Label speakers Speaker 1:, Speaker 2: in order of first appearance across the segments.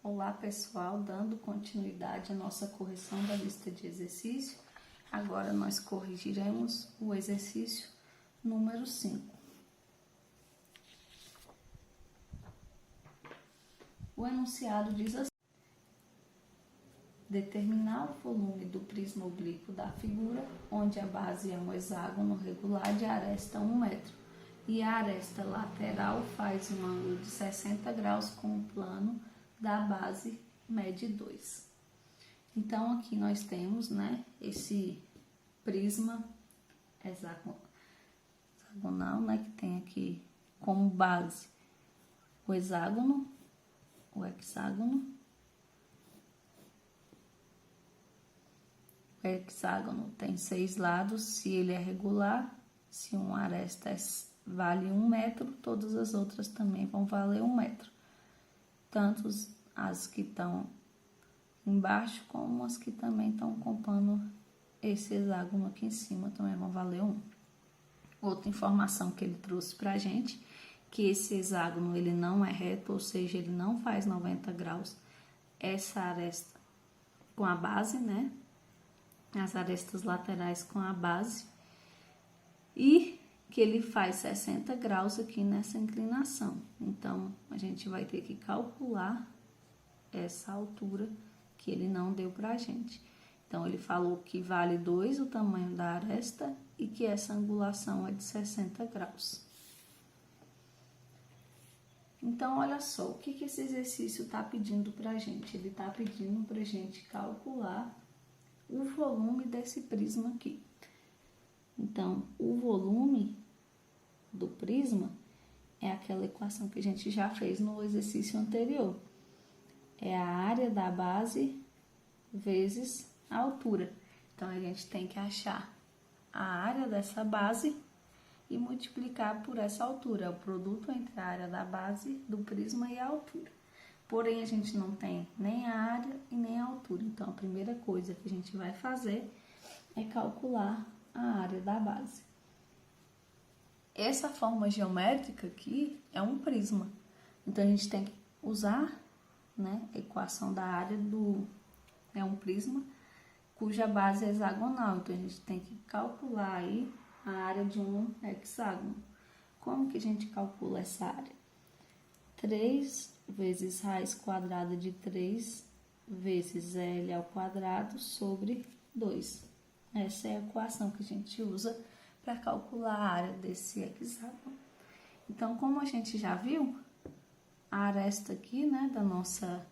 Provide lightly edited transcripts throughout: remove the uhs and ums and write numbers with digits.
Speaker 1: Olá pessoal, dando continuidade à nossa correção da lista de exercício, agora nós corrigiremos o exercício número 5. O enunciado diz assim: determinar o volume do prisma oblíquo da figura, onde a base é um hexágono regular de aresta 1 metro e a aresta lateral faz um ângulo de 60 graus com o plano da base mede 2. Então, aqui nós temos, esse prisma hexagonal, que tem aqui como base o hexágono, o hexágono. O hexágono tem 6 lados, se ele é regular, se uma aresta vale 1 metro, todas as outras também vão valer 1 metro. Tanto as que estão embaixo, como as que também estão compondo esse hexágono aqui em cima, também vão valer 1. Outra informação que ele trouxe pra gente, que esse hexágono ele não é reto, ou seja, ele não faz 90 graus, essa aresta com a base, as arestas laterais com a base, e que ele faz 60 graus aqui nessa inclinação. Então, a gente vai ter que calcular essa altura que ele não deu pra gente. Então, ele falou que vale 2 o tamanho da aresta e que essa angulação é de 60 graus. Então, olha só, o que esse exercício está pedindo pra gente? Ele está pedindo pra gente calcular o volume desse prisma aqui. Então, o volume do prisma é aquela equação que a gente já fez no exercício anterior. É a área da base vezes a altura. Então, a gente tem que achar a área dessa base e multiplicar por essa altura. É o produto entre a área da base do prisma e a altura. Porém, a gente não tem nem a área e nem a altura. Então, a primeira coisa que a gente vai fazer é calcular a área da base. Essa forma geométrica aqui é um prisma. Então, a gente tem que usar, a equação da área é um prisma cuja base é hexagonal. Então, a gente tem que calcular aí a área de um hexágono. Como que a gente calcula essa área? 3 vezes raiz quadrada de 3 vezes L ao quadrado sobre 2. Essa é a equação que a gente usa para calcular a área desse hexágono. Então, como a gente já viu, a aresta aqui, da nossa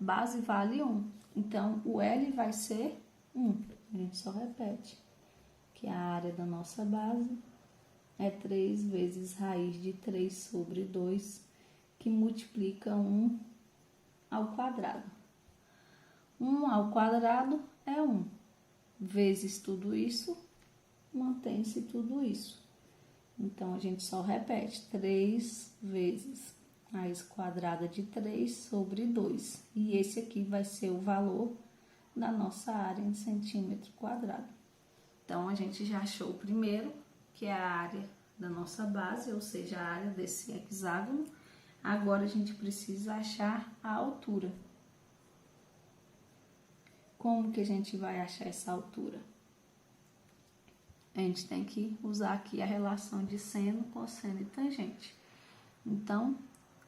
Speaker 1: base vale 1. Então, o L vai ser 1. A gente só repete que a área da nossa base é 3 vezes raiz de 3 sobre 2, que multiplica 1 ao quadrado. 1 ao quadrado é 1. Vezes tudo isso, mantém-se tudo isso. Então, a gente só repete 3 vezes raiz quadrada de 3 sobre 2. E esse aqui vai ser o valor da nossa área em centímetro quadrado. Então, a gente já achou o primeiro, que é a área da nossa base, ou seja, a área desse hexágono. Agora, a gente precisa achar a altura. Como que a gente vai achar essa altura? A gente tem que usar aqui a relação de seno, cosseno e tangente. Então,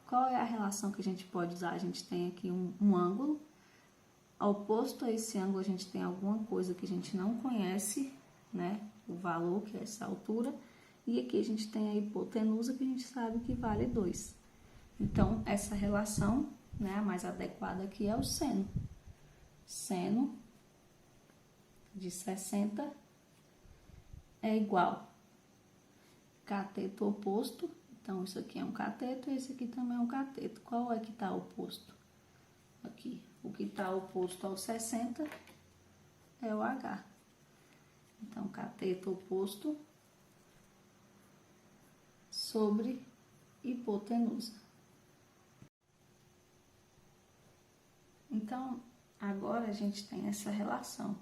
Speaker 1: qual é a relação que a gente pode usar? A gente tem aqui um ângulo. Oposto a esse ângulo, a gente tem alguma coisa que a gente não conhece, o valor, que é essa altura. E aqui a gente tem a hipotenusa, que a gente sabe que vale 2. Então, essa relação, a mais adequada aqui é o seno. Seno de 60 é igual cateto oposto. Então, isso aqui é um cateto e esse aqui também é um cateto. Qual é que está oposto? Aqui. O que está oposto ao 60 é o H. Então, cateto oposto sobre hipotenusa. Então, agora a gente tem essa relação.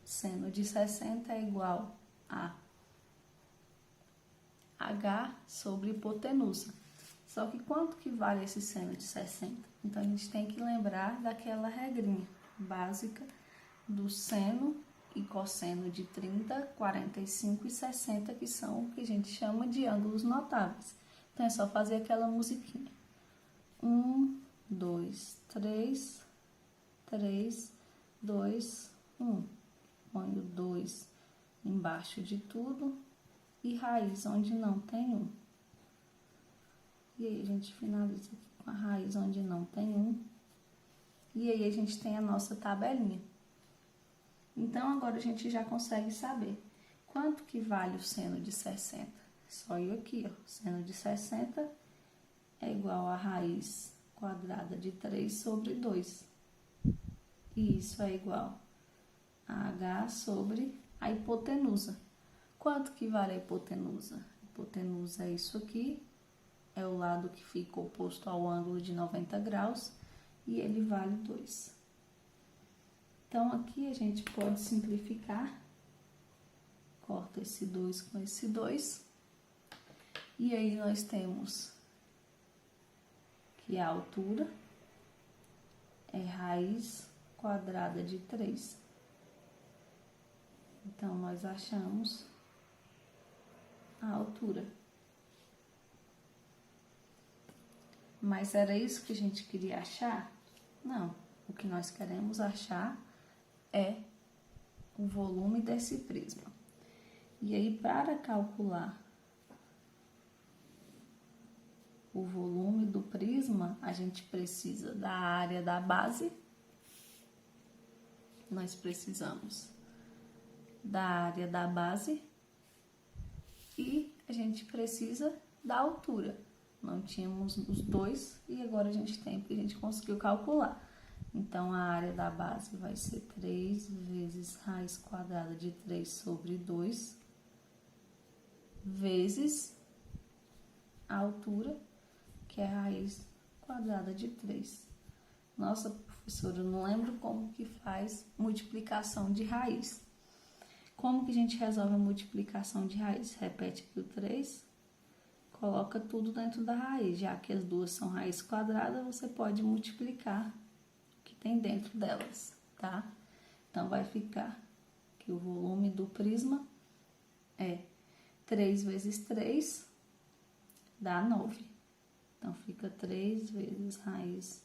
Speaker 1: Seno de 60 é igual a H sobre hipotenusa. Só que quanto que vale esse seno de 60? Então, a gente tem que lembrar daquela regrinha básica do seno e cosseno de 30, 45 e 60, que são o que a gente chama de ângulos notáveis. Então, é só fazer aquela musiquinha. 1, 2, 3, 3, 2, 1. Põe o 2 embaixo de tudo e raiz onde não tem 1. E aí, a gente finaliza aqui com a raiz onde não tem 1. E aí, a gente tem a nossa tabelinha. Então, agora a gente já consegue saber quanto que vale o seno de 60. Só ir aqui, ó. Seno de 60 é igual a raiz quadrada de 3 sobre 2. E isso é igual a H sobre a hipotenusa. Quanto que vale a hipotenusa? A hipotenusa é isso aqui, é o lado que fica oposto ao ângulo de 90 graus, e ele vale 2. Então, aqui a gente pode simplificar. Corta esse 2 com esse 2. E aí, nós temos que a altura é raiz quadrada de 3. Então, nós achamos a altura. Mas era isso que a gente queria achar? Não. O que nós queremos achar é o volume desse prisma. E aí, para calcular o volume do prisma, a gente precisa da área da base. Nós precisamos da área da base e a gente precisa da altura. Não tínhamos os dois e agora a gente tem, porque a gente conseguiu calcular. Então, a área da base vai ser 3 vezes raiz quadrada de 3 sobre 2, vezes a altura, que é raiz quadrada de 3. Nossa, professora, eu não lembro como que faz multiplicação de raiz. Como que a gente resolve a multiplicação de raiz? Repete aqui o 3, coloca tudo dentro da raiz. Já que as duas são raiz quadrada, você pode multiplicar tem dentro delas, tá? Então, vai ficar que o volume do prisma é 3 vezes 3 dá 9. Então, fica 3 vezes raiz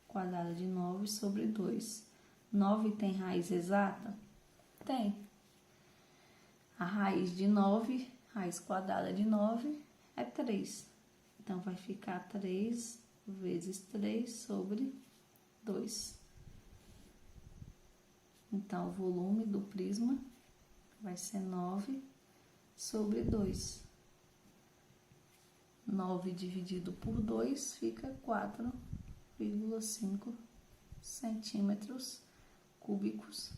Speaker 1: quadrada de 9 sobre 2. 9 tem raiz exata? Tem. A raiz de 9, raiz quadrada de 9 é 3. Então, vai ficar 3 vezes 3 sobre 2. Então, o volume do prisma vai ser 9 sobre 2. 9 dividido por 2 fica 4,5 centímetros cúbicos.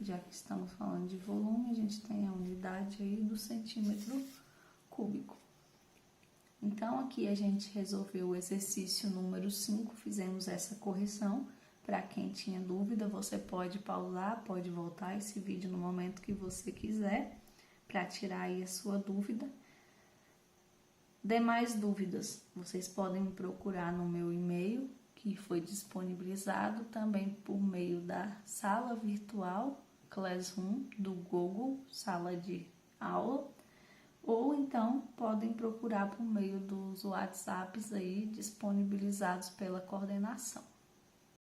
Speaker 1: Já que estamos falando de volume, a gente tem a unidade aí do centímetro cúbico. Então, aqui a gente resolveu o exercício número 5, fizemos essa correção. Para quem tinha dúvida, você pode pausar, pode voltar esse vídeo no momento que você quiser, para tirar aí a sua dúvida. Demais dúvidas, vocês podem me procurar no meu e-mail, que foi disponibilizado também por meio da sala virtual Classroom do Google, sala de aula. Ou então podem procurar por meio dos WhatsApps aí disponibilizados pela coordenação.